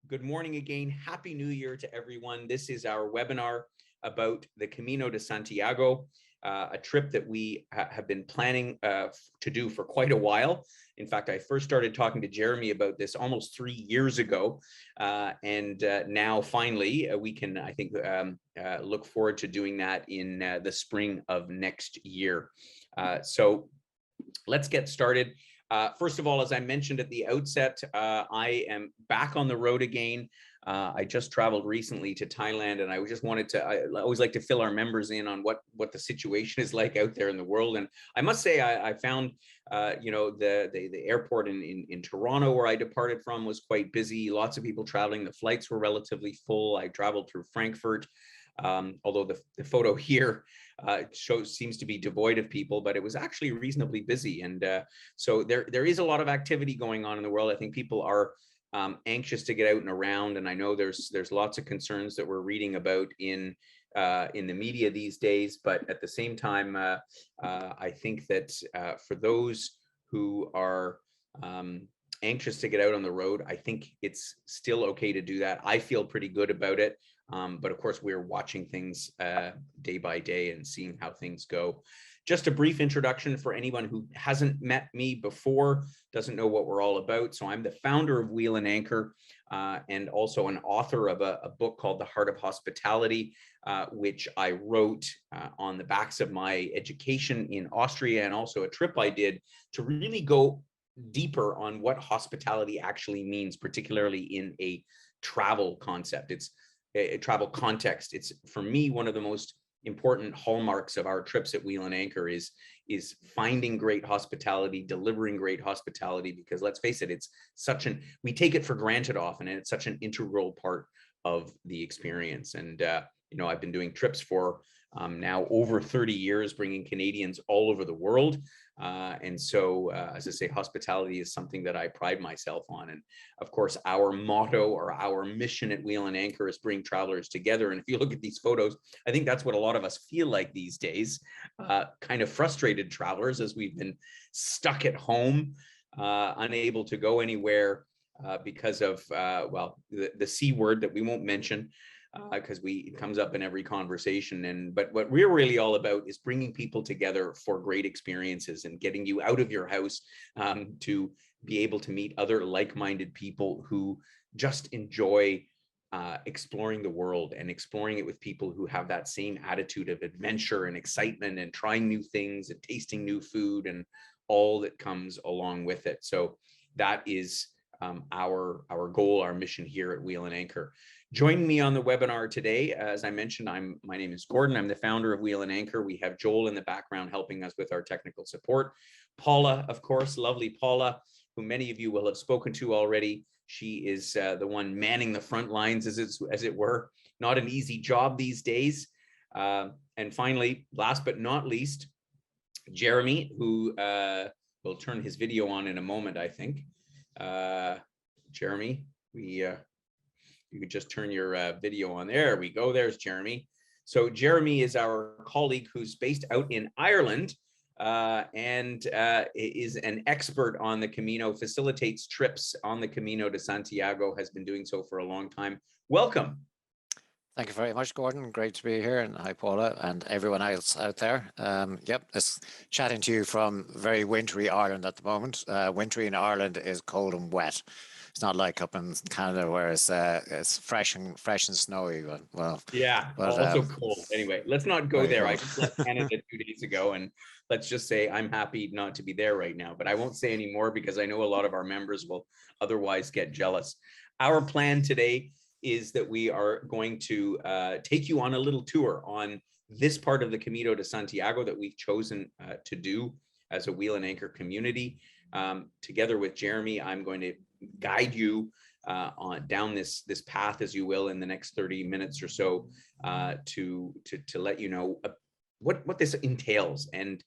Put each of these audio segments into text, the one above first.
Good morning again. Happy New Year to everyone. This is our webinar about the Camino de Santiago, a trip that we have been planning to do for quite a while. In fact, I first started talking to Jeremy about this almost 3 years ago. And now finally, we can, I think, look forward to doing that in the spring of next year. So let's get started. First of all, as I mentioned at the outset, I am back on the road again. I just traveled recently to Thailand, and I just wanted to, I always like to fill our members in on what the situation is like out there in the world. And I must say, I found, the airport in Toronto, where I departed from, was quite busy. Lots of people traveling. The flights were relatively full. I traveled through Frankfurt. Although the photo here seems to be devoid of people, but it was actually reasonably busy. And so there is a lot of activity going on in the world. I think people are anxious to get out and around. And I know there's lots of concerns that we're reading about in the media these days. But at the same time, I think that for those who are anxious to get out on the road, I think it's still okay to do that. I feel pretty good about it. But of course, we're watching things day by day and seeing how things go. Just a brief introduction for anyone who hasn't met me before, doesn't know what we're all about. So I'm the founder of Wheel and Anchor and also an author of a book called The Heart of Hospitality, which I wrote on the backs of my education in Austria, and also a trip I did to really go deeper on what hospitality actually means, particularly in a travel concept. It's a travel context. It's, for me, one of the most important hallmarks of our trips at Wheel and Anchor is finding great hospitality, delivering great hospitality, because let's face it, it's we take it for granted often, and it's such an integral part of the experience. And I've been doing trips for now over 30 years, bringing Canadians all over the world. And so, as I say, hospitality is something that I pride myself on. And of course, our motto or our mission at Wheel and Anchor is bring travelers together. And if you look at these photos, I think that's what a lot of us feel like these days, kind of frustrated travelers, as we've been stuck at home, unable to go anywhere because of, the C word that we won't mention, because it comes up in every conversation. But what we're really all about is bringing people together for great experiences and getting you out of your house to be able to meet other like-minded people who just enjoy exploring the world, and exploring it with people who have that same attitude of adventure and excitement and trying new things and tasting new food and all that comes along with it. So that is our goal, our mission here at Wheel and Anchor. Joining me on the webinar today, as I mentioned, my name is Gordon. I'm the founder of Wheel and Anchor. We have Joel in the background helping us with our technical support. Paula, of course, lovely Paula, who many of you will have spoken to already. She is the one manning the front lines, as it were. Not an easy job these days. And finally, last but not least, Jeremy, who will turn his video on in a moment, I think. Jeremy, you could just turn your video on. There we go. There's Jeremy. So Jeremy is our colleague who's based out in Ireland and is an expert on the Camino, facilitates trips on the Camino de Santiago, has been doing so for a long time. Welcome. Thank you very much, Gordon. Great to be here. And hi, Paula, and everyone else out there. It's chatting to you from very wintry Ireland at the moment. Wintry in Ireland is cold and wet. It's not like up in Canada where it's fresh and snowy. But also cold. Anyway, let's not go there. Cold. I just left Canada 2 days ago, and let's just say I'm happy not to be there right now. But I won't say any more because I know a lot of our members will otherwise get jealous. Our plan today is that we are going to take you on a little tour on this part of the Camino de Santiago that we've chosen to do as a Wheel and Anchor community. Together with Jeremy, I'm going to guide you down this path, as you will, in the next 30 minutes or so, to let you know what this entails. And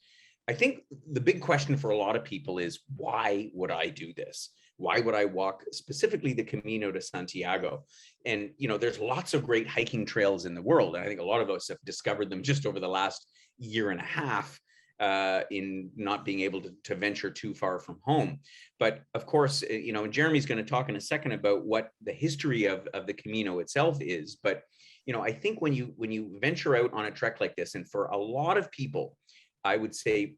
I think the big question for a lot of people is, why would I do this? Why would I walk specifically the Camino de Santiago? And, there's lots of great hiking trails in the world. And I think a lot of us have discovered them just over the last year and a half. in not being able to venture too far from home. But of course, you know, Jeremy's going to talk in a second about what the history of the Camino itself is. But, you know, I think when you venture out on a trek like this, and for a lot of people, I would say,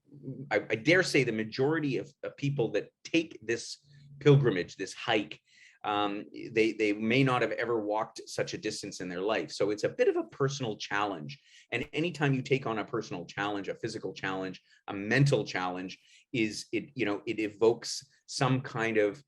I dare say the majority of people that take this pilgrimage, this hike, they may not have ever walked such a distance in their life. So it's a bit of a personal challenge. And anytime you take on a personal challenge, a physical challenge, a mental challenge, it evokes some kind of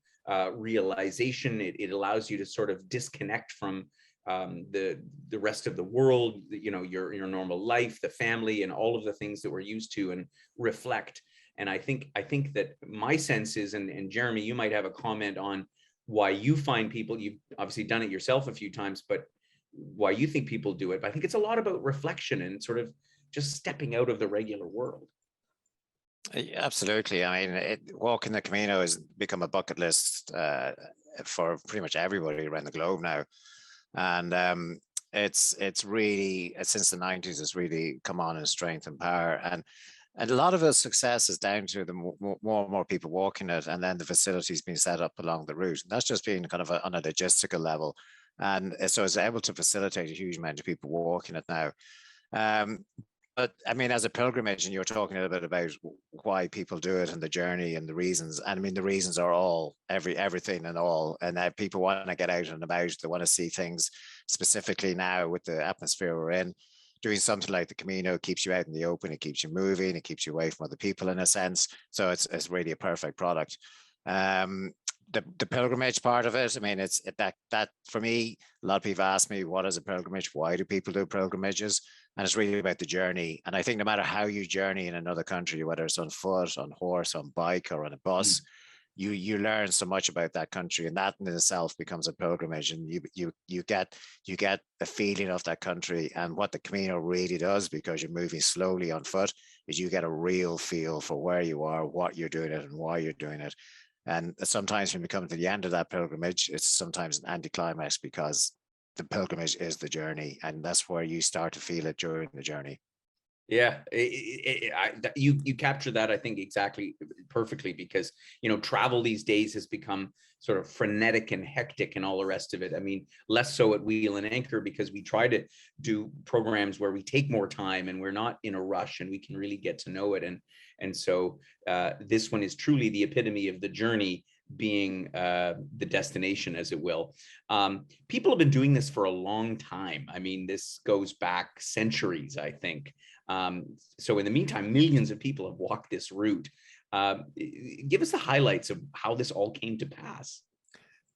realization. It allows you to sort of disconnect from the rest of the world, you know, your normal life, the family, and all of the things that we're used to, and reflect. And I think that my sense is, and Jeremy, you might have a comment on why you find people, you've obviously done it yourself a few times, but why you think people do it. But I think it's a lot about reflection and sort of just stepping out of the regular world. Absolutely. I mean, walking the Camino has become a bucket list for pretty much everybody around the globe now. And it's really, since the 90s, it's really come on in strength and power. And a lot of its success is down to the more and more people walking it, and then the facilities being set up along the route. And that's just been kind of on a logistical level. And so it's able to facilitate a huge amount of people walking it now. But I mean, as a pilgrimage, and you're talking a little bit about why people do it and the journey and the reasons. And I mean, the reasons are all everything and all. And that people want to get out and about. They want to see things, specifically now with the atmosphere we're in. Doing something like the Camino keeps you out in the open. It keeps you moving. It keeps you away from other people in a sense. So it's really a perfect product. The pilgrimage part of it, I mean, it's that for me, a lot of people ask me, what is a pilgrimage? Why do people do pilgrimages? And it's really about the journey. And I think no matter how you journey in another country, whether it's on foot, on horse, on bike, or on a bus, you learn so much about that country, and that in itself becomes a pilgrimage. And you get a feeling of that country. And what the Camino really does, because you're moving slowly on foot, is you get a real feel for where you are, what you're doing it, and why you're doing it. And sometimes when we come to the end of that pilgrimage, it's sometimes an anticlimax, because the pilgrimage is the journey, and that's where you start to feel it during the journey. Yeah, you capture that, I think, exactly perfectly, because, you know, travel these days has become sort of frenetic and hectic and all the rest of it. I mean, less so at Wheel and Anchor, because we try to do programs where we take more time and we're not in a rush and we can really get to know it. And so this one is truly the epitome of the journey being the destination, as it will. People have been doing this for a long time. I mean, this goes back centuries, I think. So in the meantime, millions of people have walked this route. Give us the highlights of how this all came to pass.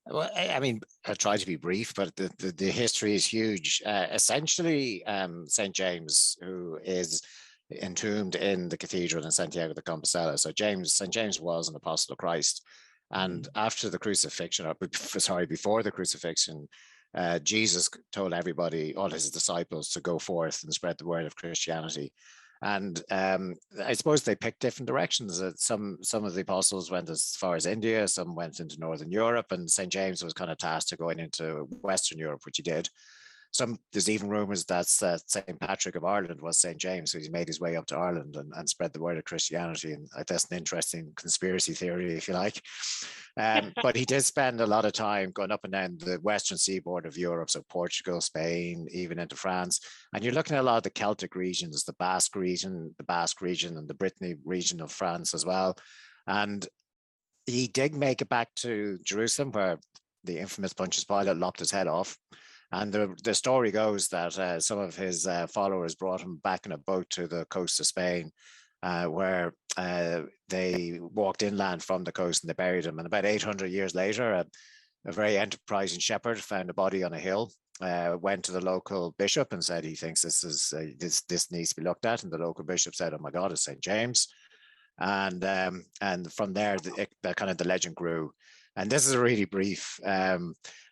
Well, I mean, I'll try to be brief, but the history is huge. Essentially, St. James, who is entombed in the cathedral in Santiago de Compostela. So St. James was an apostle of Christ. And after the crucifixion, or before the crucifixion, Jesus told everybody, all his disciples, to go forth and spread the word of Christianity. And I suppose they picked different directions. Some of the apostles went as far as India, some went into Northern Europe, and St. James was kind of tasked to going into Western Europe, which he did. There's even rumors that St. Patrick of Ireland was St. James, so he made his way up to Ireland and spread the word of Christianity. And that's an interesting conspiracy theory, if you like. But he did spend a lot of time going up and down the western seaboard of Europe, so Portugal, Spain, even into France. And you're looking at a lot of the Celtic regions, the Basque region, and the Brittany region of France as well. And he did make it back to Jerusalem, where the infamous Pontius Pilate lopped his head off. And the story goes that some of his followers brought him back in a boat to the coast of Spain, where they walked inland from the coast and they buried him. And about 800 years later, a very enterprising shepherd found a body on a hill, went to the local bishop and said he thinks this needs to be looked at. And the local bishop said, "Oh my God, it's St. James." And from there, the legend grew. And this is a really brief.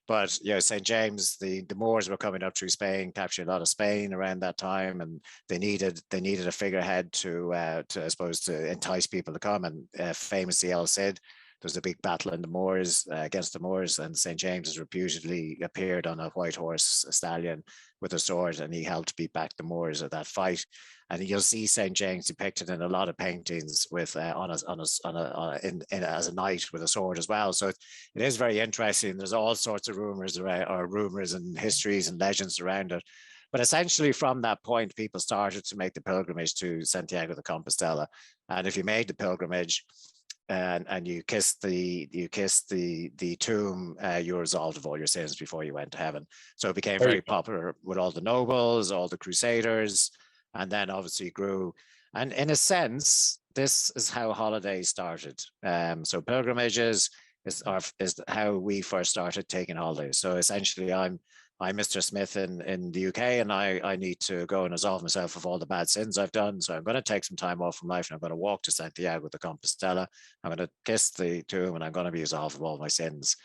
But you know, St. James, the Moors were coming up through Spain, capturing a lot of Spain around that time, and they needed a figurehead to I suppose to entice people to come. And famously, El Cid There's a big battle in the moors against the Moors, and St. James has reputedly appeared on a white horse, a stallion with a sword, and he helped beat back the Moors at that fight. And you'll see St. James depicted in a lot of paintings with as a knight with a sword as well. So it is very interesting. There's all sorts of rumors and histories and legends around it. But essentially, from that point, people started to make the pilgrimage to Santiago de Compostela. And if you made the pilgrimage and you kissed the tomb, you were absolved of all your sins before you went to heaven. So it became very popular with all the nobles, all the crusaders, and then obviously grew. And in a sense, this is how holidays started. So pilgrimages is how we first started taking holidays. So essentially, I'm Mr. Smith in the UK, and I need to go and absolve myself of all the bad sins I've done. So I'm going to take some time off from life, and I'm going to walk to Santiago de Compostela. I'm going to kiss the tomb, and I'm going to be absolved of all my sins.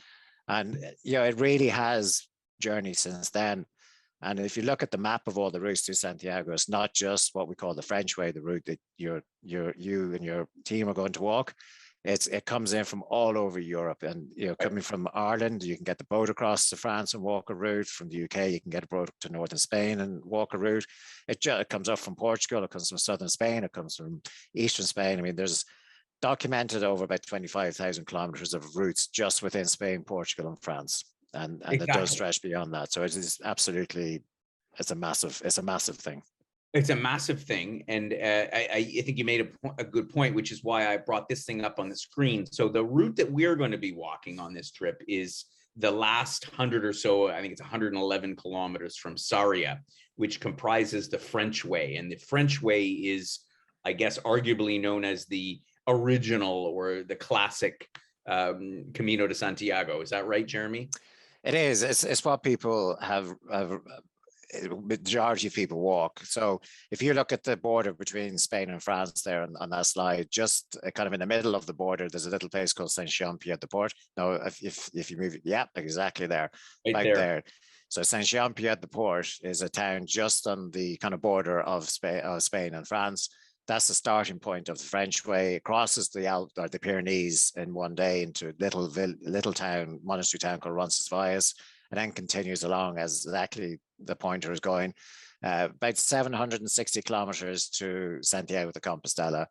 And it really has journeyed since then. And if you look at the map of all the routes to Santiago, it's not just what we call the French way, the route that you and your team are going to walk. It comes in from all over Europe, and coming from Ireland, you can get the boat across to France and walk a route. From the UK, you can get a boat to northern Spain and walk a route. It comes up from Portugal, it comes from southern Spain, it comes from eastern Spain. I mean, there's documented over about 25,000 kilometers of routes just within Spain, Portugal, and France, and exactly. It does stretch beyond that. So it is absolutely, it's a massive thing. It's a massive thing. And I think you made a good point, which is why I brought this thing up on the screen. So the route that we're going to be walking on this trip is the last 100 or so, I think it's 111 kilometers from Sarria, which comprises the French way. And the French way is, I guess, arguably known as the original or the classic Camino de Santiago. Is that right, Jeremy? It is. It's what people have majority of people walk. So if you look at the border between Spain and France there on that slide, just kind of in the middle of the border, there's a little place called Saint-Jean-Pied-de-Port. No, if you move, yeah, exactly there, right there. So Saint-Jean-Pied-de-Port is a town just on the kind of border of Spain and France. That's the starting point of the French way. It crosses the Alps or the Pyrenees in one day into a little town, monastery town called Roncesvalles, and then continues along as exactly the pointer is going, about 760 kilometers to Santiago de Compostela.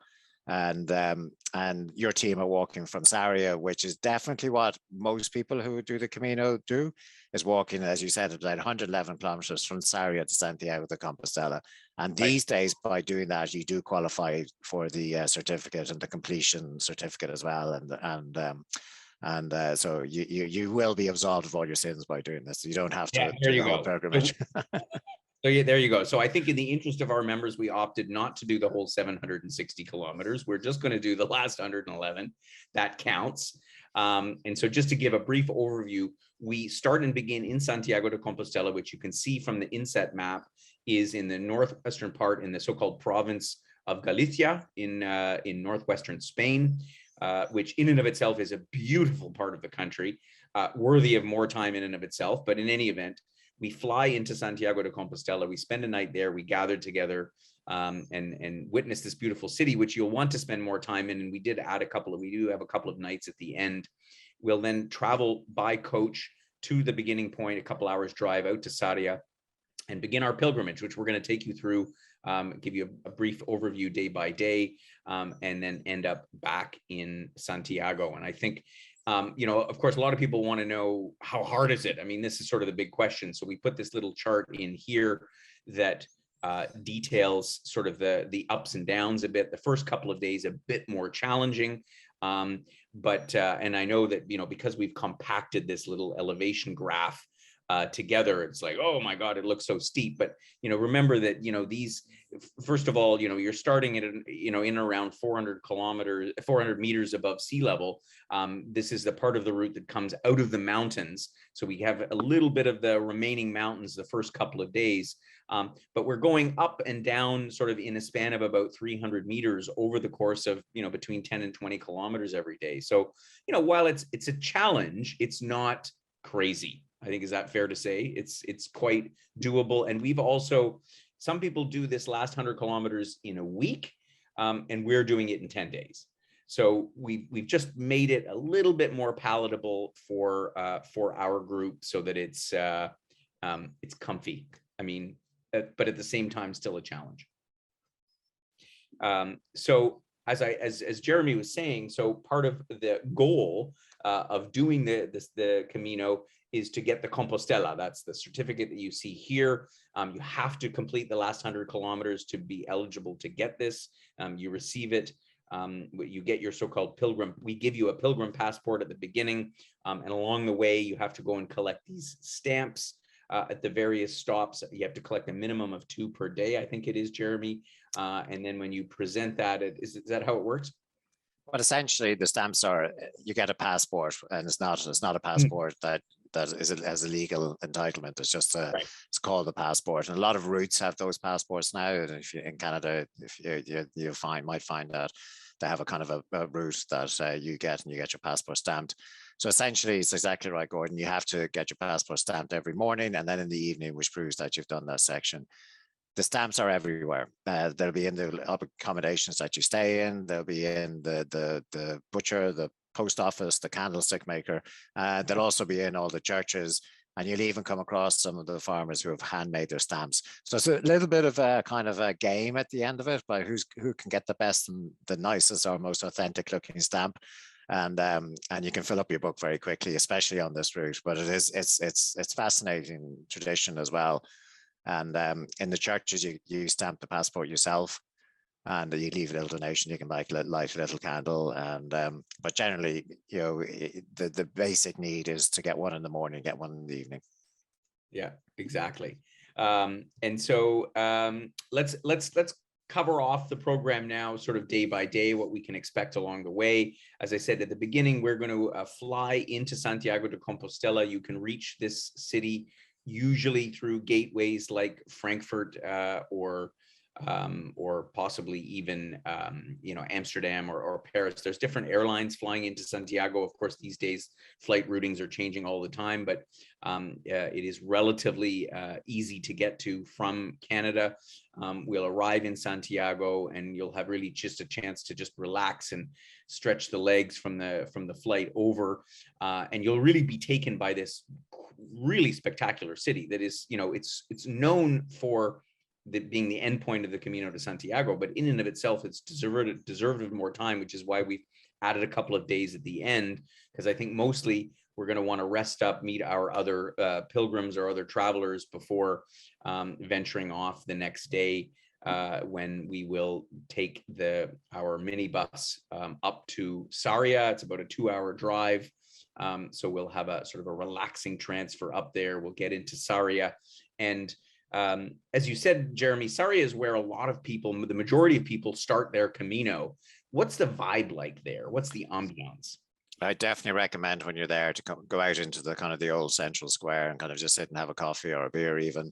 And your team are walking from Sarria, which is definitely what most people who do the Camino do, is walking, as you said, about 111 kilometers from Sarria to Santiago de Compostela. And these days, by doing that, you do qualify for the certificate and the completion certificate as well. And so you will be absolved of all your sins by doing this. You don't have to do the whole pilgrimage. So yeah, there you go. So I think in the interest of our members, we opted not to do the whole 760 kilometers. We're just going to do the last 111. That counts. And so just to give a brief overview, we start and begin in Santiago de Compostela, which you can see from the inset map is in the northwestern part in the so-called province of Galicia in northwestern Spain. Which in and of itself is a beautiful part of the country, worthy of more time in and of itself. But in any event, we fly into Santiago de Compostela. We spend a night there. We gather together and witness this beautiful city, which you'll want to spend more time in. And we do have a couple of nights at the end. We'll then travel by coach to the beginning point, a couple hours drive out to Sarria, and begin our pilgrimage, which we're going to take you through, give you a brief overview day by day, and then end up back in Santiago. And I think, of course, a lot of people want to know, how hard is it? I mean, this is sort of the big question. So we put this little chart in here that details sort of the ups and downs a bit. The first couple of days, a bit more challenging. But I know that, because we've compacted this little elevation graph together, it's like, oh my God, it looks so steep. But, remember that, these, first of all, you're starting at, in around 400 meters above sea level. This is the part of the route that comes out of the mountains. So we have a little bit of the remaining mountains the first couple of days. But we're going up and down sort of in a span of about 300 meters over the course of, between 10 and 20 kilometers every day. So, while it's a challenge, it's not crazy. I think, is that fair to say? It's quite doable. And we've also, some people do this last 100 kilometers in a week, and we're doing it in 10 days. So we've just made it a little bit more palatable for our group so that it's comfy. I mean, but at the same time, still a challenge. So as Jeremy was saying, so part of the goal of doing the Camino is to get the Compostela. That's the certificate that you see here. You have to complete the last 100 kilometers to be eligible to get this. You receive it. You get your so-called pilgrim. We give you a pilgrim passport at the beginning, and along the way, you have to go and collect these stamps at the various stops. You have to collect a minimum of 2 per day, I think it is, Jeremy. And then when you present that, is that how it works? But essentially, the stamps are, you get a passport, and it's not a passport that has a legal entitlement. It's just Right. it's called a passport, and a lot of routes have those passports now. And if you in Canada, if you might find that they have a kind of a route that you get, and you get your passport stamped. So essentially, it's exactly right, Gordon. You have to get your passport stamped every morning, and then in the evening, which proves that you've done that section. The stamps are everywhere. They'll be in the accommodations that you stay in. They'll be in the butcher, the post office, the candlestick maker. They'll also be in all the churches. And you'll even come across some of the farmers who have handmade their stamps. So it's a little bit of a kind of a game at the end of it, by who can get the best and the nicest or most authentic looking stamp. And you can fill up your book very quickly, especially on this route. But it's fascinating tradition as well. And in the churches, you stamp the passport yourself, and you leave a little donation. You can light a little candle, and but generally, the basic need is to get one in the morning, get one in the evening. Yeah, exactly. And so let's cover off the program now, sort of day by day, what we can expect along the way. As I said at the beginning, we're going to fly into Santiago de Compostela. You can reach this city usually through gateways like Frankfurt or possibly even Amsterdam or Paris. There's different airlines flying into Santiago. Of course, these days flight routings are changing all the time, but it is relatively easy to get to from Canada. We'll arrive in Santiago, and you'll have really just a chance to just relax and stretch the legs from the flight over, and you'll really be taken by this really spectacular city that is, it's known for being the end point of the Camino de Santiago, but in and of itself, it's deserved of more time, which is why we've added a couple of days at the end, because I think mostly we're going to want to rest up, meet our other pilgrims or other travelers before venturing off the next day, when we will take our minibus up to Sarria. It's about a 2-hour drive. So we'll have a sort of a relaxing transfer up there. We'll get into Sarria. And as you said, Jeremy, Sarria is where a lot of people, the majority of people, start their Camino. What's the vibe like there? What's the ambiance? I definitely recommend when you're there to go out into the kind of the old central square and kind of just sit and have a coffee or a beer even.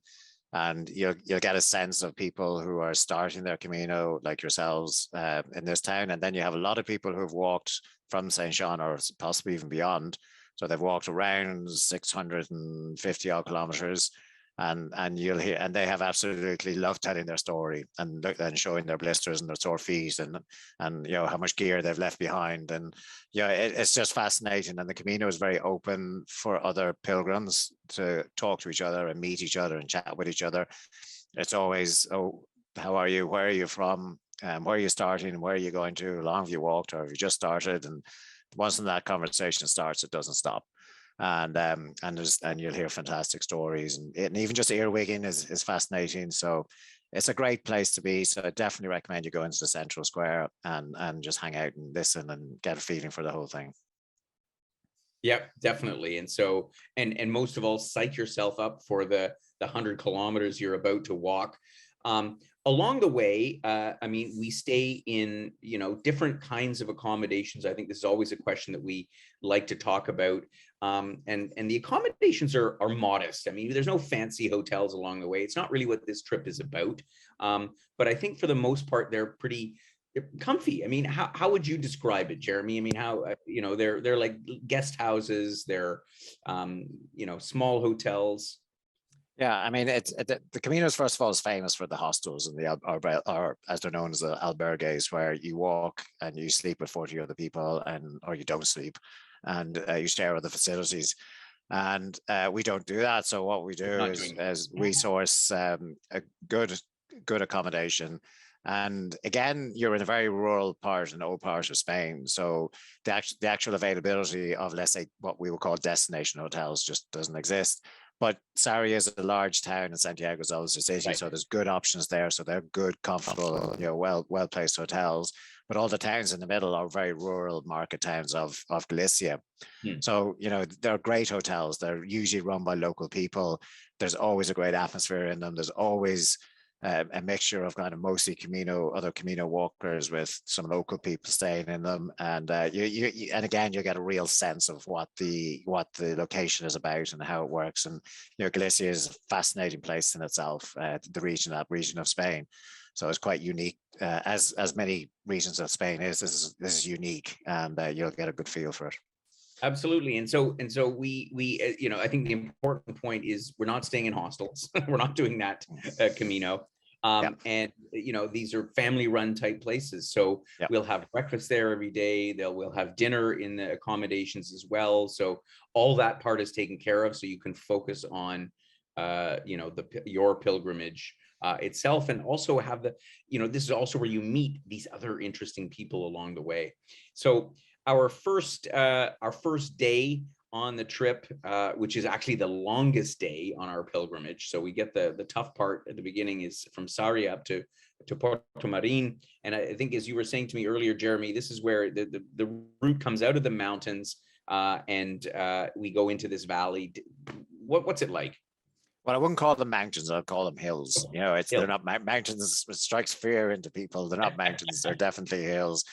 And you'll get a sense of people who are starting their Camino like yourselves in this town. And then you have a lot of people who have walked from St. Jean or possibly even beyond. So they've walked around 650 odd kilometers, and you'll hear, and they have absolutely loved telling their story and showing their blisters and their sore feet and how much gear they've left behind. And it's just fascinating. And the Camino is very open for other pilgrims to talk to each other and meet each other and chat with each other. It's always, oh, how are you? Where are you from? Where are you starting? Where are you going to? How long have you walked, or have you just started? And once that conversation starts, it doesn't stop. And you'll hear fantastic stories, and even just earwigging is fascinating. So it's a great place to be. So I definitely recommend you go into the central square and just hang out and listen and get a feeling for the whole thing. Yeah, definitely. And so, and most of all, psych yourself up for the 100 kilometers you're about to walk. Along the way, I mean, we stay in, different kinds of accommodations. I think this is always a question that we like to talk about. And the accommodations are modest. I mean, there's no fancy hotels along the way. It's not really what this trip is about. But I think for the most part, they're pretty comfy. I mean, how would you describe it, Jeremy? I mean, how, they're like guest houses, they're, small hotels. Yeah, I mean, the Caminos, first of all, is famous for the hostels and or as they're known as the albergues, where you walk and you sleep with 40 other people, or you don't sleep, and you share other facilities. And we don't do that. So what we do Not doing that. is we source a good accommodation. And again, you're in a very rural part, an old part of Spain. So the actual availability of, let's say, what we would call destination hotels just doesn't exist. But Sarria is a large town and Santiago is also a city, Right. so there's good options there. So they're good, comfortable, well placed hotels. But all the towns in the middle are very rural market towns of Galicia. Hmm. So, they're great hotels. They're usually run by local people. There's always a great atmosphere in them. There's always a mixture of kind of mostly other Camino walkers with some local people staying in them, and and again you get a real sense of what the location is about and how it works. And Galicia is a fascinating place in itself, that region of Spain. So it's quite unique, as many regions of Spain is. This is unique, and you'll get a good feel for it. Absolutely. And so we I think the important point is we're not staying in hostels. We're not doing that Camino. And these are family run type places. So we'll have breakfast there every day. We'll have dinner in the accommodations as well. So all that part is taken care of. So you can focus on your pilgrimage itself, and also have this is also where you meet these other interesting people along the way. So our first day on the trip, which is actually the longest day on our pilgrimage. So we get the tough part at the beginning is from Sarria up to Portomarín. And I think, as you were saying to me earlier, Jeremy, this is where the route comes out of the mountains, and we go into this valley. What's it like? Well, I wouldn't call them mountains. I'd call them hills. They're Hills. not mountains. It strikes fear into people. They're not mountains. They're definitely hills.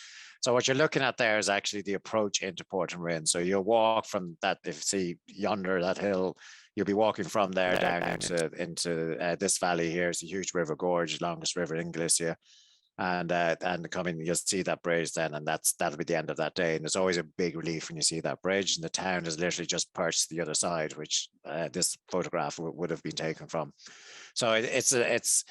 So what you're looking at there is actually the approach into Portomarín. So you'll walk from that, if you see yonder, that hill, you'll be walking from there down into this valley here. It's a huge river gorge, longest river in Galicia. And you'll see that bridge then, and that'll be the end of that day. And there's always a big relief when you see that bridge, and the town is literally just perched to the other side, which this photograph would have been taken from. So it's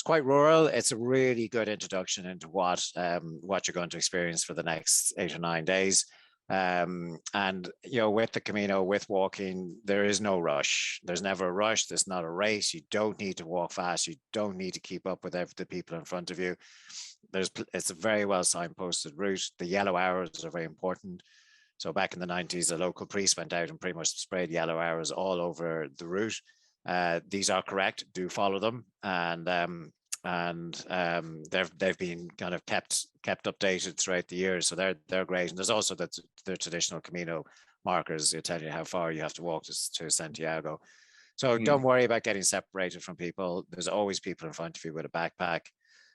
quite rural. It's a really good introduction into what you're going to experience for the next 8 or 9 days. And with the Camino, with walking, there is no rush. There's never a rush. There's not a race. You don't need to walk fast. You don't need to keep up with the people in front of you. It's a very well signposted route. The yellow arrows are very important. So back in the 90s, a local priest went out and pretty much sprayed yellow arrows all over the route. These are correct. Do follow them, and they've been kind of kept updated throughout the years, so they're great. And there's also the traditional Camino markers that tell you how far you have to walk to Santiago. So don't worry about getting separated from people. There's always people in front of you with a backpack,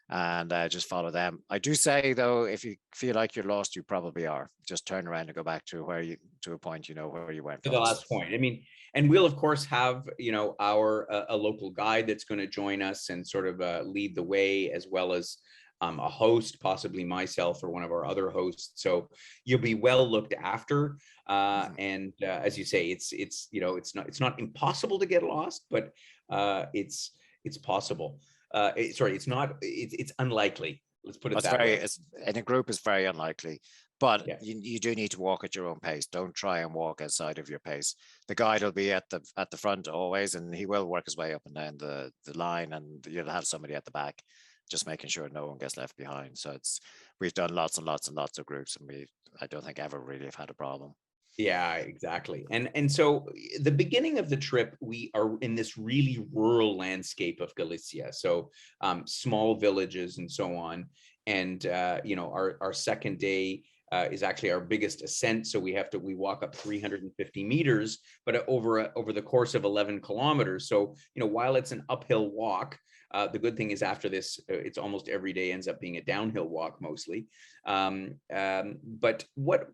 and just follow them. I do say though, if you feel like you're lost, you probably are. Just turn around and go back to a point where you went To from. the last point. I mean, and we'll of course have our a local guide that's going to join us and sort of lead the way, as well as a host, possibly myself or one of our other hosts. So you'll be well looked after. And as you say, it's not impossible to get lost, but it's possible. It's unlikely. Let's put it that way. In a group, is very unlikely, but you do need to walk at your own pace. Don't try and walk outside of your pace. The guide will be at the front always, and he will work his way up and down the line, and you'll have somebody at the back, just making sure no one gets left behind. So we've done lots and lots and lots of groups, and I don't think ever really have had a problem. Yeah, exactly. And so the beginning of the trip, we are in this really rural landscape of Galicia. So small villages and so on. And, our second day is actually our biggest ascent. So we walk up 350 meters, but over the course of 11 kilometers. So, while it's an uphill walk, the good thing is after this, it's almost every day ends up being a downhill walk mostly. But what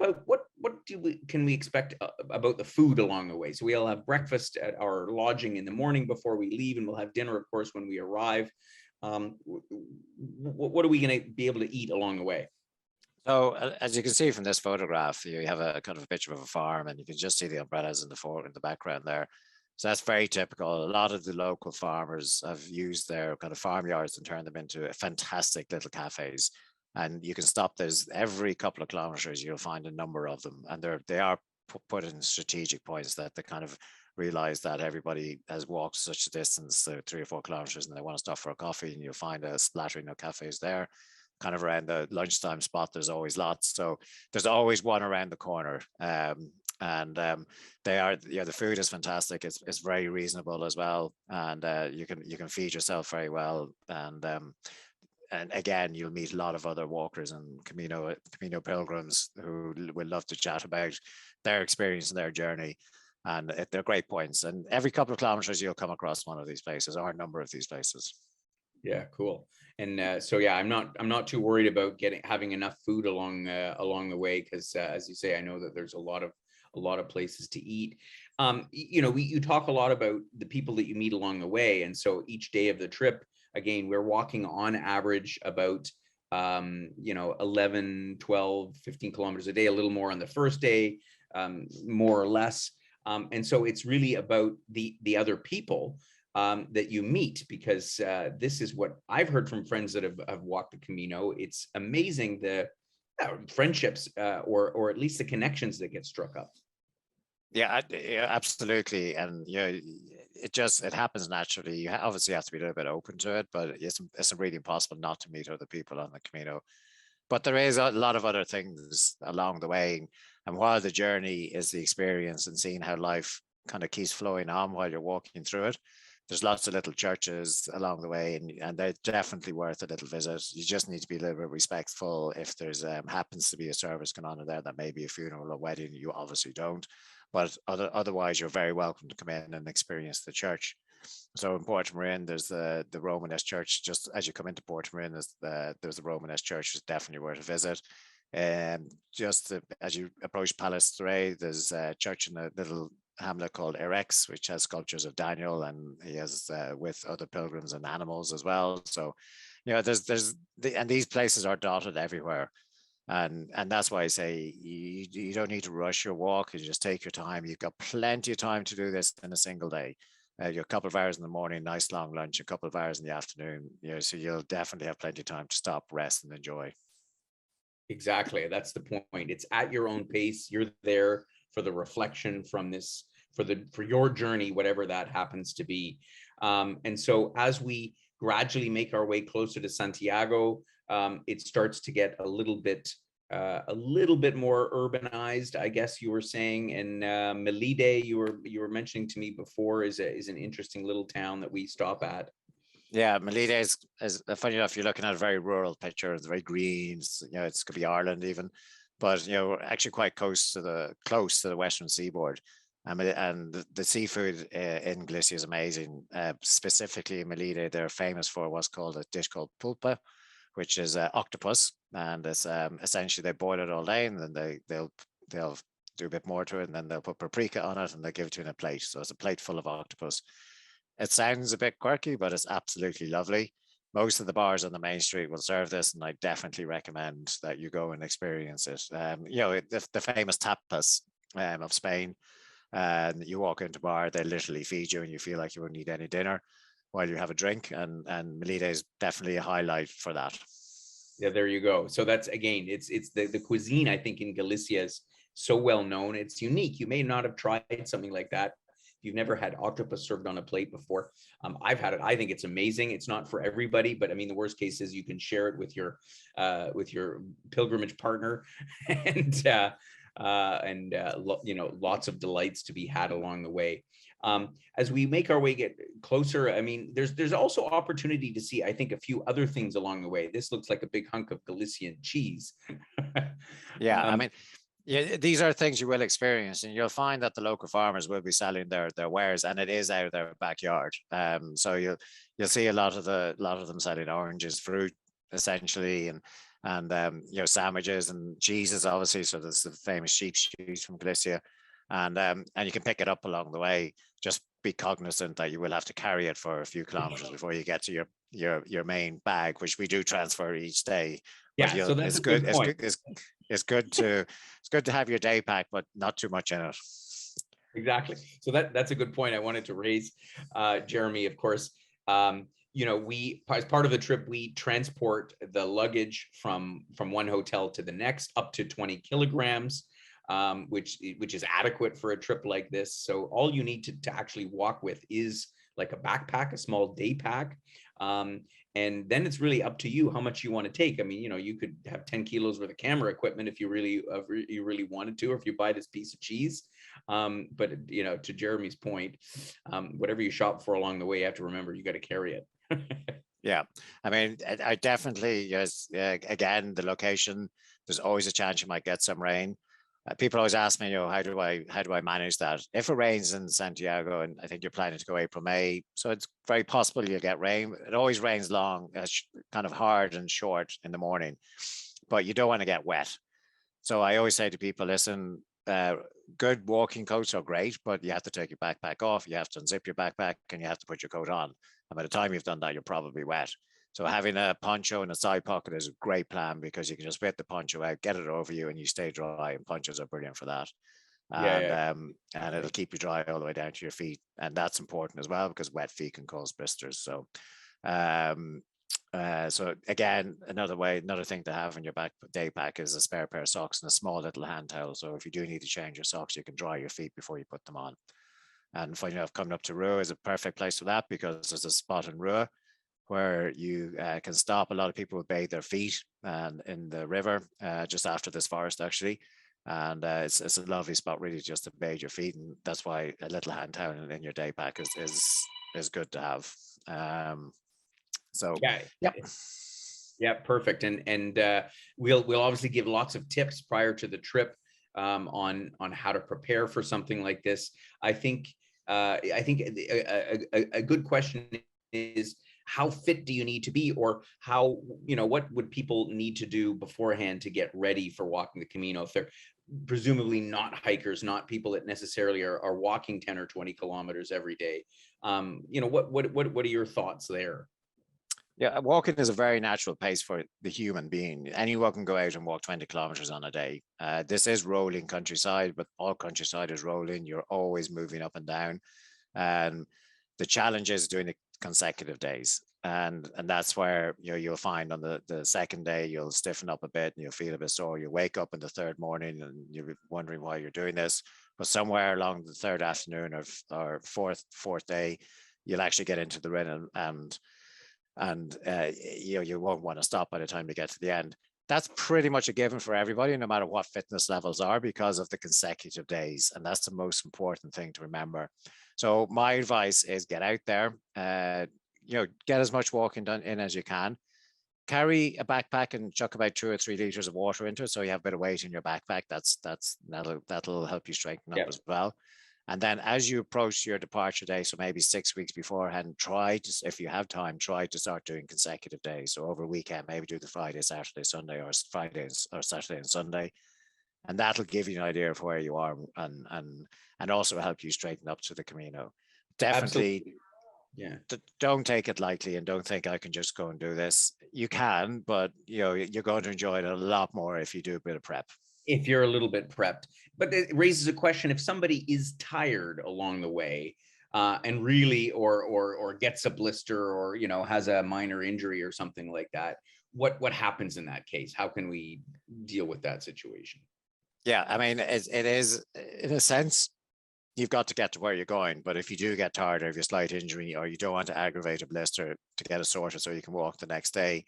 can we expect about the food along the way? So we'll have breakfast at our lodging in the morning before we leave, and we'll have dinner, of course, when we arrive. What are we going to be able to eat along the way? So as you can see from this photograph, you have a kind of a picture of a farm, and you can just see the umbrellas in the background there. So that's very typical. A lot of the local farmers have used their kind of farmyards and turned them into fantastic little cafes. And you can stop. There's every couple of kilometers, you'll find a number of them. And they are put in strategic points that they kind of realize that everybody has walked such a distance, so 3 or 4 kilometers, and they want to stop for a coffee, and you'll find a splattering of cafes there. Kind of around the lunchtime spot, there's always lots. So there's always one around the corner. And they are, yeah, the food is fantastic. It's very reasonable as well, and you can feed yourself very well. And again, you'll meet a lot of other walkers and Camino pilgrims who will love to chat about their experience and their journey. And they're great points. And every couple of kilometers, you'll come across one of these places or a number of these places. Yeah, cool. And so yeah, I'm not too worried about having enough food along the way, because as you say, I know that there's a lot of places to eat. You talk a lot about the people that you meet along the way, and so each day of the trip, again, we're walking on average about 11, 12, 15 kilometers a day, a little more on the first day, more or less. And so it's really about the other people that you meet, because this is what I've heard from friends that have walked the Camino. It's amazing the friendships or at least the connections that get struck up. Yeah, absolutely. And it happens naturally. You obviously have to be a little bit open to it, but it's really impossible not to meet other people on the Camino. But there is a lot of other things along the way. And while the journey is the experience and seeing how life kind of keeps flowing on while you're walking through it, there's lots of little churches along the way, and they're definitely worth a little visit. You just need to be a little bit respectful. If there's happens to be a service going on in there that may be a funeral or wedding, you obviously don't. But otherwise, you're very welcome to come in and experience the church. So in Portmarin, there's the Romanesque church. Just as you come into Portmarin, there's the Romanesque church. It's definitely worth a visit. As you approach Palace Threy, there's a church in a little hamlet called Erex, which has sculptures of Daniel, and he has with other pilgrims and animals as well. So, and these places are dotted everywhere. And that's why I say you don't need to rush your walk. You just take your time. You've got plenty of time to do this in a single day. You're a couple of hours in the morning, nice long lunch, a couple of hours in the afternoon. So you'll definitely have plenty of time to stop, rest, and enjoy. Exactly. That's the point. It's at your own pace. You're there for the reflection from this, for your journey, whatever that happens to be. And so as we gradually make our way closer to Santiago, it starts to get a little bit more urbanized, I guess you were saying. And Melide, you were mentioning to me before, is an interesting little town that we stop at. Yeah, Melide is funny enough. You're looking at a very rural picture. It's very green. It's could be Ireland even, but we're actually quite close to the western seaboard. And the seafood in Galicia is amazing. Specifically in Melide, they're famous for what's called a dish called pulpa, which is octopus, and it's essentially they boil it all down, and then they'll do a bit more to it, and then they'll put paprika on it, and they give it to you in a plate. So it's a plate full of octopus. It sounds a bit quirky, but it's absolutely lovely. Most of the bars on the main street will serve this, and I definitely recommend that you go and experience it. The famous tapas of Spain, and you walk into a bar, they literally feed you, and you feel like you won't need any dinner while you have a drink. And Melide is definitely a highlight for that. Yeah, there you go. So that's, again, it's the cuisine, I think, in Galicia is so well known. It's unique. You may not have tried something like that. If you've never had octopus served on a plate before, I've had it. I think it's amazing. It's not for everybody, but I mean, the worst case is you can share it with your pilgrimage partner, and lots of delights to be had along the way. As we make our way get closer, I mean, there's also opportunity to see, I think, a few other things along the way. This looks like a big hunk of Galician cheese. Yeah, I mean, yeah, these are things you will experience, and you'll find that the local farmers will be selling their wares, and it is out of their backyard. So you'll see a lot of them selling oranges, fruit, essentially, and sandwiches and cheeses, obviously. So there's the famous sheep cheese from Galicia, and you can pick it up along the way. Just be cognizant that you will have to carry it for a few kilometers before you get to your main bag, which we do transfer each day. Yeah, so that's a good point. It's good to have your day pack, but not too much in it. Exactly. So that's a good point I wanted to raise, Jeremy. Of course, you know, we, as part of the trip, we transport the luggage from one hotel to the next, up to 20 kilograms, which is adequate for a trip like this. So all you need to actually walk with is like a backpack, a small day pack. And then it's really up to you how much you want to take. I mean, you know, you could have 10 kilos worth of camera equipment if you really wanted to, or if you buy this piece of cheese. But, you know, to Jeremy's point, whatever you shop for along the way, you have to remember you got to carry it. Yeah, I mean, I definitely, yes, again, the location, there's always a chance you might get some rain. People always ask me, you know, how do I manage that? If it rains in Santiago, and I think you're planning to go April, May, so it's very possible you'll get rain. It always rains long, kind of hard and short in the morning, but you don't want to get wet. So I always say to people, listen, good walking coats are great, but you have to take your backpack off, you have to unzip your backpack, and you have to put your coat on. And by the time you've done that, you're probably wet. So having a poncho in a side pocket is a great plan, because you can just whip the poncho out, get it over you, and you stay dry. And ponchos are brilliant for that. Yeah. And it'll keep you dry all the way down to your feet, and that's important as well, because wet feet can cause blisters. So so again, another thing to have in your day pack is a spare pair of socks and a small little hand towel. So if you do need to change your socks, you can dry your feet before you put them on. And funny enough, coming up to Rua is a perfect place for that, because there's a spot in Rua where you can stop. A lot of people will bathe their feet and in the river just after this forest, actually. And it's a lovely spot, really, just to bathe your feet. And that's why a little hand towel in your day pack is good to have. So Yeah. yep. Yeah, perfect. And we'll obviously give lots of tips prior to the trip on how to prepare for something like this. I think a good question is, how fit do you need to be, or how, you know, what would people need to do beforehand to get ready for walking the Camino if they're presumably not hikers, not people that necessarily are walking 10 or 20 kilometers every day. You know, what are your thoughts there? Yeah, walking is a very natural pace for the human being. Anyone can go out and walk 20 kilometers on a day. This is rolling countryside, but all countryside is rolling. You're always moving up and down. And the challenge is doing it consecutive days. And that's where, you know, you'll find on the second day, you'll stiffen up a bit and you'll feel a bit sore. You wake up in the third morning and you're wondering why you're doing this. But somewhere along the third afternoon or fourth day, you'll actually get into the rhythm, and you know, you won't want to stop by the time you get to the end. That's pretty much a given for everybody, no matter what fitness levels are, because of the consecutive days. And that's the most important thing to remember. So my advice is get out there, you know, get as much walking done in as you can. Carry a backpack and chuck about 2 or 3 liters of water into it, so you have a bit of weight in your backpack. That'll help you strengthen up as well. And then as you approach your departure day, so maybe 6 weeks beforehand, try to, if you have time, try to start doing consecutive days. So over a weekend, maybe do the Friday, Saturday, Sunday, or Fridays or Saturday and Sunday. And that'll give you an idea of where you are, and also help you straighten up to the Camino. Definitely. Absolutely. Yeah. Don't take it lightly, and don't think I can just go and do this. You can, but you know, you're going to enjoy it a lot more if you do a bit of prep. If you're a little bit prepped. But it raises a question: if somebody is tired along the way, and really, or gets a blister, or, you know, has a minor injury or something like that, what happens in that case? How can we deal with that situation? Yeah, I mean, it is, in a sense, you've got to get to where you're going. But if you do get tired, or if you have a slight injury, or you don't want to aggravate a blister, to get it sorted so you can walk the next day,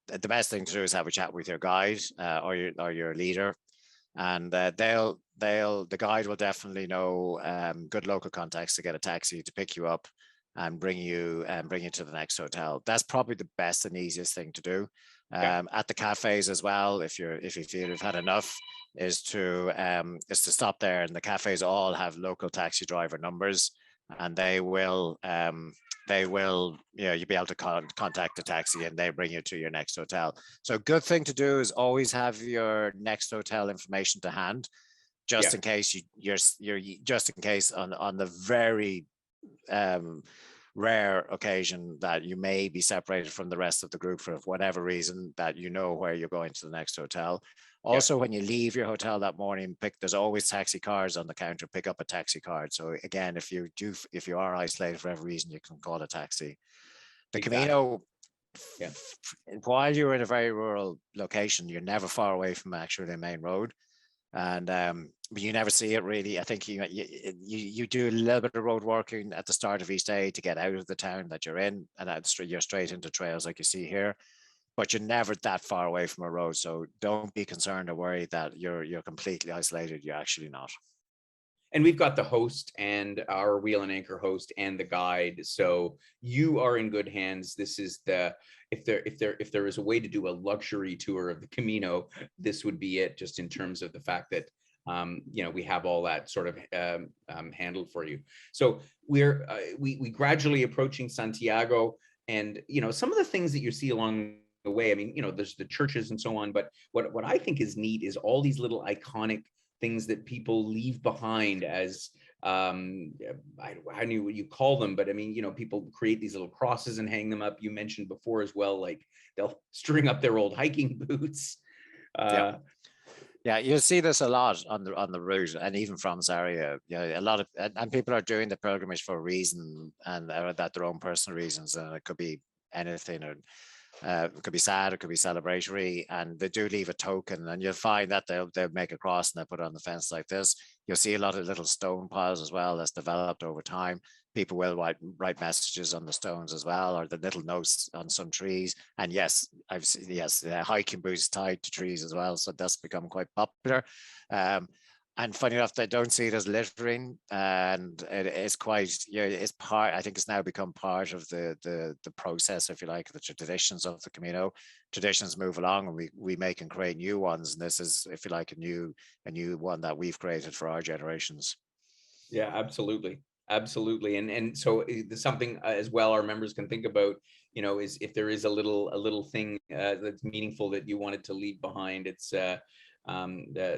the best thing to do is have a chat with your guide, or your leader, and the guide will definitely know good local contacts to get a taxi to pick you up and bring you to the next hotel. That's probably the best and easiest thing to do. At the cafes as well, if you feel you've had enough, is to stop there. And the cafes all have local taxi driver numbers, and they will you know, you'll be able to contact the taxi, and they bring you to your next hotel. So a good thing to do is always have your next hotel information to hand, just in case you're just in case on the very rare occasion that you may be separated from the rest of the group for whatever reason, that you know where you're going to the next hotel. Also, when you leave your hotel that morning, there's always taxi cars on the counter. Pick up a taxi card. So again, if you are isolated for every reason, you can call a taxi. The Exactly. Camino, Yeah. while you're in a very rural location, you're never far away from actually the main road, and but you never see it really. I think you do a little bit of road working at the start of each day to get out of the town that you're in, and you're straight into trails like you see here. But you're never that far away from a road, so don't be concerned or worried that you're completely isolated. You're actually not. And we've got the host and our wheel and anchor host and the guide, so you are in good hands. This is the if there is a way to do a luxury tour of the Camino, this would be it, just in terms of the fact that we have all that sort of handled for you. So we gradually approaching Santiago, and some of the things that you see along the way. I mean, there's the churches and so on, but what I think is neat is all these little iconic things that people leave behind as I knew what you call them, but I mean, people create these little crosses and hang them up. You mentioned before as well, like they'll string up their old hiking boots. Yeah, you'll see this a lot on the route, and even from Zaria. A lot of and people are doing the pilgrimage for a reason, and that their own personal reasons, and it could be anything, or it could be sad, it could be celebratory, and they do leave a token, and you'll find that they'll make a cross and they'll put it on the fence like this. You'll see a lot of little stone piles as well that's developed over time. People will write messages on the stones as well, or the little notes on some trees. And yes, I've seen, yes, hiking boots tied to trees as well, so that's become quite popular. And funny enough, they don't see it as littering, and it is quite, it's part. I think it's now become part of the process, if you like, the traditions of the Camino. Traditions move along, and we make and create new ones, and this is, if you like, a new one that we've created for our generations. Yeah, absolutely. Absolutely. And so there's something as well our members can think about, is if there is a little thing that's meaningful that you wanted to leave behind, it's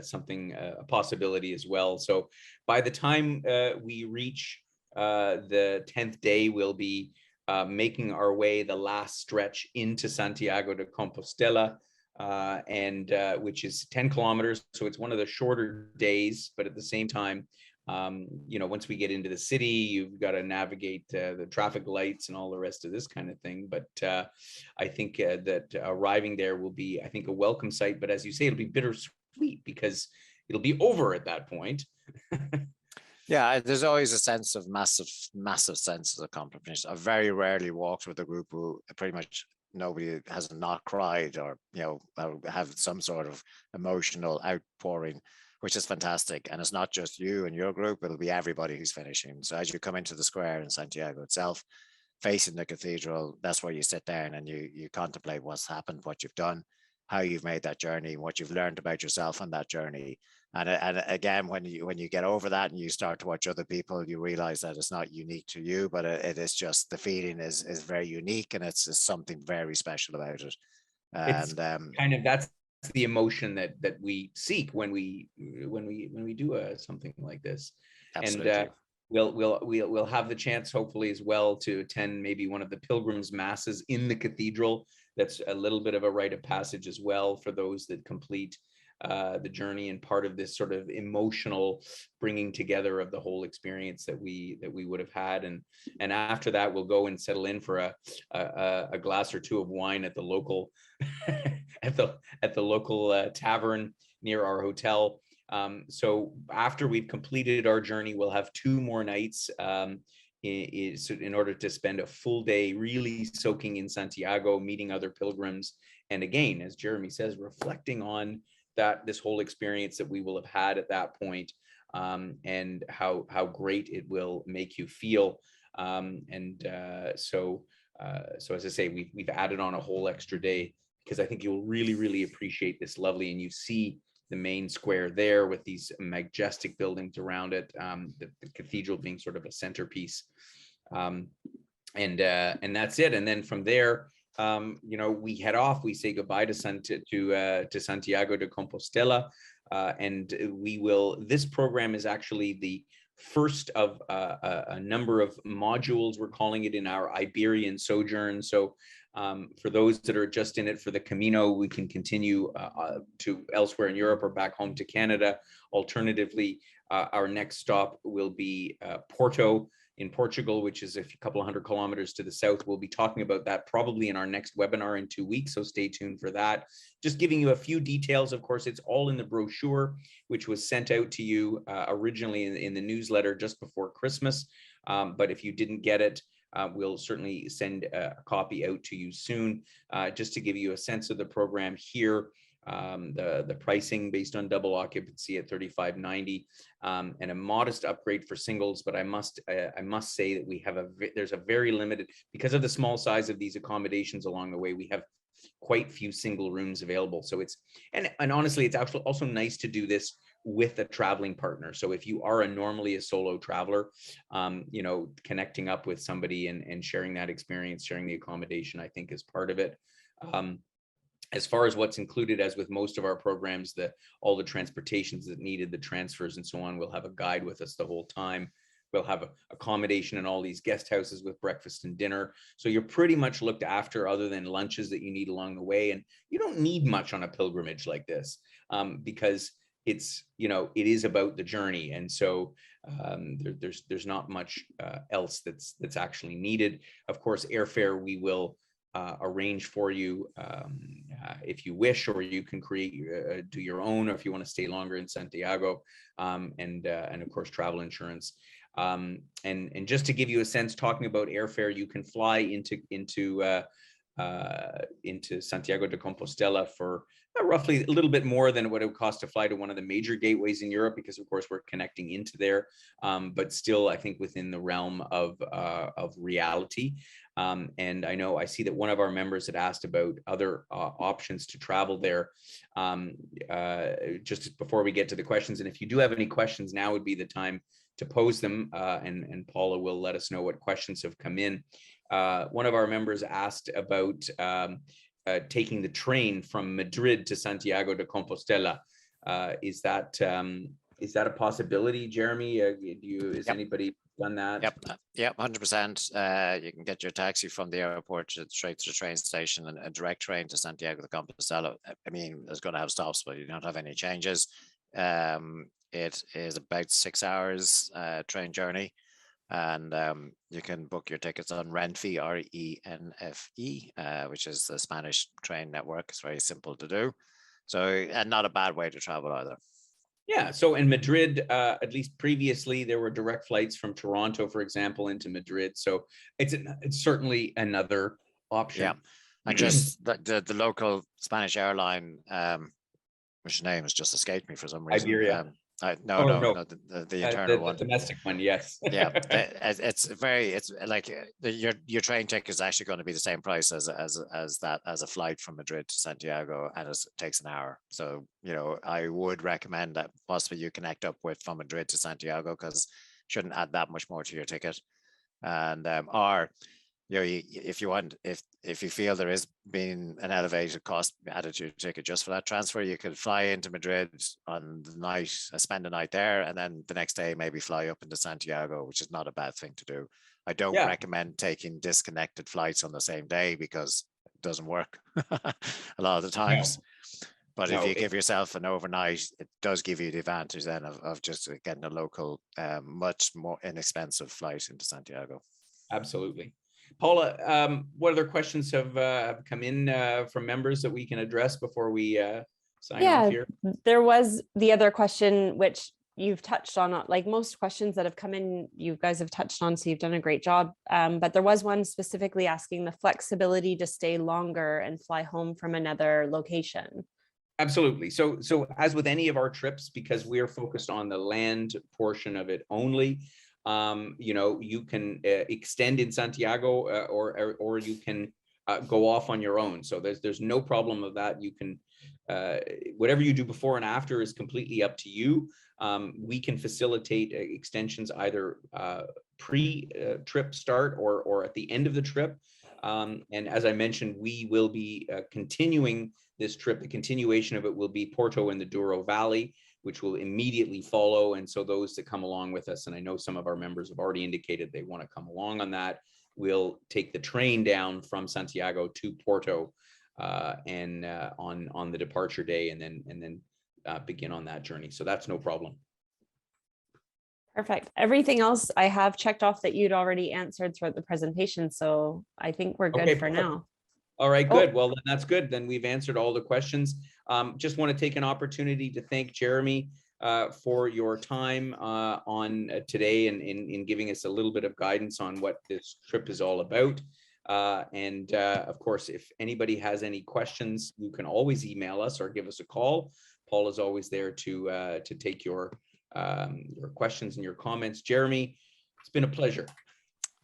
something, a possibility as well. So by the time we reach the 10th day, we'll be making our way the last stretch into Santiago de Compostela, and which is 10 kilometers. So it's one of the shorter days, but at the same time, once we get into the city, you've got to navigate the traffic lights and all the rest of this kind of thing. But I think that arriving there will be, I think, a welcome sight. But as you say, it'll be bittersweet because it'll be over at that point. Yeah, there's always a sense of massive sense of accomplishment. I've very rarely walked with a group who pretty much nobody has not cried or have some sort of emotional outpouring, which is fantastic. And it's not just you and your group, it'll be everybody who's finishing. So as you come into the square in Santiago itself, facing the cathedral, that's where you sit down and you contemplate what's happened, what you've done, how you've made that journey, what you've learned about yourself on that journey. And again, when you get over that and you start to watch other people, you realize that it's not unique to you, but it is just, the feeling is very unique, and it's something very special about it. It's And kind of, that's the emotion that we seek when we do something like this. absolutely. And we'll have the chance, hopefully, as well, to attend maybe one of the pilgrims masses in the cathedral. That's a little bit of a rite of passage as well for those that complete the journey, and part of this sort of emotional bringing together of the whole experience that we would have had. And after that, we'll go and settle in for a glass or two of wine at the local at the local tavern near our hotel. So after we've completed our journey, we'll have 2 more nights in order to spend a full day really soaking in Santiago, meeting other pilgrims, and again, as Jeremy says, reflecting on this whole experience that we will have had at that point, and how great it will make you feel. So as I say, we've added on a whole extra day because I think you'll really appreciate this lovely, and you see the main square there with these majestic buildings around it, the cathedral being sort of a centerpiece, and that's it. And then from there, we head off. We say goodbye to Santiago de Compostela, and we will. This program is actually the first of a number of modules, we're calling it, in our Iberian sojourn. So for those that are just in it for the Camino, we can continue to elsewhere in Europe or back home to Canada. Alternatively, our next stop will be Porto in Portugal, which is a couple of 100 kilometers to the south. We'll be talking about that probably in our next webinar in 2 weeks, so stay tuned for that. Just giving you a few details. Of course, it's all in the brochure, which was sent out to you originally in the newsletter just before Christmas. But if you didn't get it, we'll certainly send a copy out to you soon. Just to give you a sense of the program here, the pricing based on double occupancy at $35.90, and a modest upgrade for singles. But I must say that we have there's a very limited, because of the small size of these accommodations along the way, we have quite few single rooms available. So it's, and honestly, it's actually also nice to do this with a traveling partner. So if you are normally a solo traveler, you know, connecting up with somebody and sharing that experience, sharing the accommodation, I think is part of it. As far as what's included, as with most of our programs, all the transportations that needed, the transfers and so on, we'll have a guide with us the whole time. We'll have accommodation in all these guest houses with breakfast and dinner. So you're pretty much looked after, other than lunches that you need along the way. And you don't need much on a pilgrimage like this, because it's, you know, it is about the journey. And so there's not much else that's actually needed. Of course, airfare we will arrange for you if you wish, or you can do your own, or if you want to stay longer in Santiago, and of course travel insurance. And just to give you a sense, talking about airfare, you can fly into Santiago de Compostela for roughly a little bit more than what it would cost to fly to one of the major gateways in Europe, because of course we're connecting into there, but still I think within the realm of reality. And I see that one of our members had asked about other options to travel there. Just before we get to the questions, and if you do have any questions, now would be the time to pose them, and Paula will let us know what questions have come in. One of our members asked about taking the train from Madrid to Santiago de Compostela. Is that a possibility, Jeremy? Has anybody done that? Yep, 100%. You can get your taxi from the airport straight to the train station, and a direct train to Santiago de Compostela. I mean, it's going to have stops, but you don't have any changes. It is about 6 hours train journey. And you can book your tickets on Renfe, R-E-N-F-E, which is the Spanish train network. It's very simple to do. So, and not a bad way to travel either. Yeah, so in Madrid, at least previously, there were direct flights from Toronto, for example, into Madrid. So it's certainly another option. Yeah, and just the local Spanish airline, which name has just escaped me for some reason. Iberia. No, the internal one, the domestic one. Yes. Yeah, it's like your train ticket is actually going to be the same price as a flight from Madrid to Santiago, and it takes an hour. So, you know, I would recommend that possibly you connect up with from Madrid to Santiago, because shouldn't add that much more to your ticket. And or, you know, if you want, if you feel there is being an elevated cost added to your ticket just for that transfer, you could fly into Madrid on the night, spend the night there, and then the next day maybe fly up into Santiago, which is not a bad thing to do. I don't recommend taking disconnected flights on the same day, because it doesn't work a lot of the times. No. But if you give yourself an overnight, it does give you the advantage then of just getting a local, much more inexpensive flight into Santiago. Absolutely. Paula, what other questions have come in from members that we can address before we sign off here? There was the other question, which you've touched on. Like most questions that have come in, you guys have touched on, so you've done a great job. But there was one specifically asking the flexibility to stay longer and fly home from another location. Absolutely. So as with any of our trips, because we are focused on the land portion of it only, you know, you can extend in Santiago, or you can go off on your own. So there's no problem of that. You can, whatever you do before and after is completely up to you. We can facilitate extensions either pre-trip start or at the end of the trip. And as I mentioned, we will be continuing this trip. The continuation of it will be Porto and the Douro Valley, which will immediately follow. And so those that come along with us, and I know some of our members have already indicated they want to come along on that, we'll take the train down from Santiago to Porto and on the departure day, and then begin on that journey. So that's no problem. Perfect. Everything else I have checked off that you'd already answered throughout the presentation. So I think we're good Okay, for perfect. now. All right, Oh. good. Well, then that's good. Then we've answered all the questions. Just want to take an opportunity to thank Jeremy for your time on today and in giving us a little bit of guidance on what this trip is all about. Of course, if anybody has any questions, you can always email us or give us a call. Paul is always there to take your questions and your comments. Jeremy, it's been a pleasure.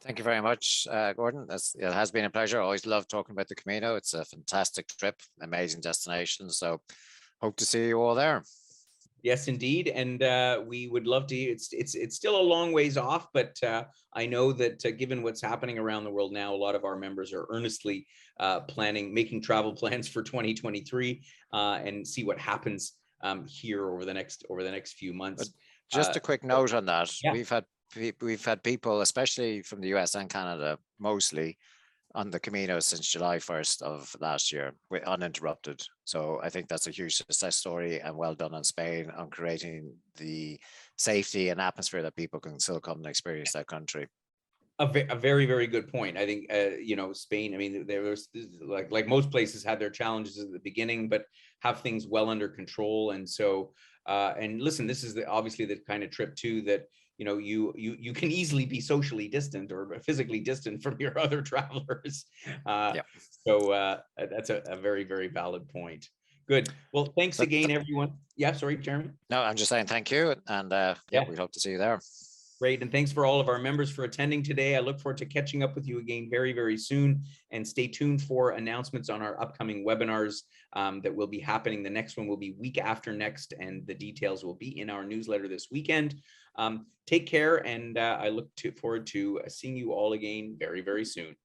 Thank you very much, Gordon. It has been a pleasure. I always love talking about the Camino. It's a fantastic trip, amazing destination. So hope to see you all there. Yes, indeed. And we would love to. It's still a long ways off, but I know that given what's happening around the world now, a lot of our members are earnestly making travel plans for 2023 and see what happens here over the next few months. But just a quick note on that. Yeah. We've had people, especially from the US and Canada, mostly on the Camino since July 1st of last year, uninterrupted. So I think that's a huge success story, and well done on Spain on creating the safety and atmosphere that people can still come and experience that country. A very, very good point. I think, Spain, I mean, there was like most places had their challenges at the beginning, but have things well under control. And so, and listen, this is obviously the kind of trip too that, you can easily be socially distant or physically distant from your other travelers. So that's a very, very valid point. Good. Well, thanks again, everyone. Yeah, sorry, Jeremy. No, I'm just saying thank you. And we hope to see you there. Great. And thanks for all of our members for attending today. I look forward to catching up with you again very, very soon. And stay tuned for announcements on our upcoming webinars that will be happening. The next one will be week after next, and the details will be in our newsletter this weekend. Take care, and I look forward to seeing you all again very, very soon.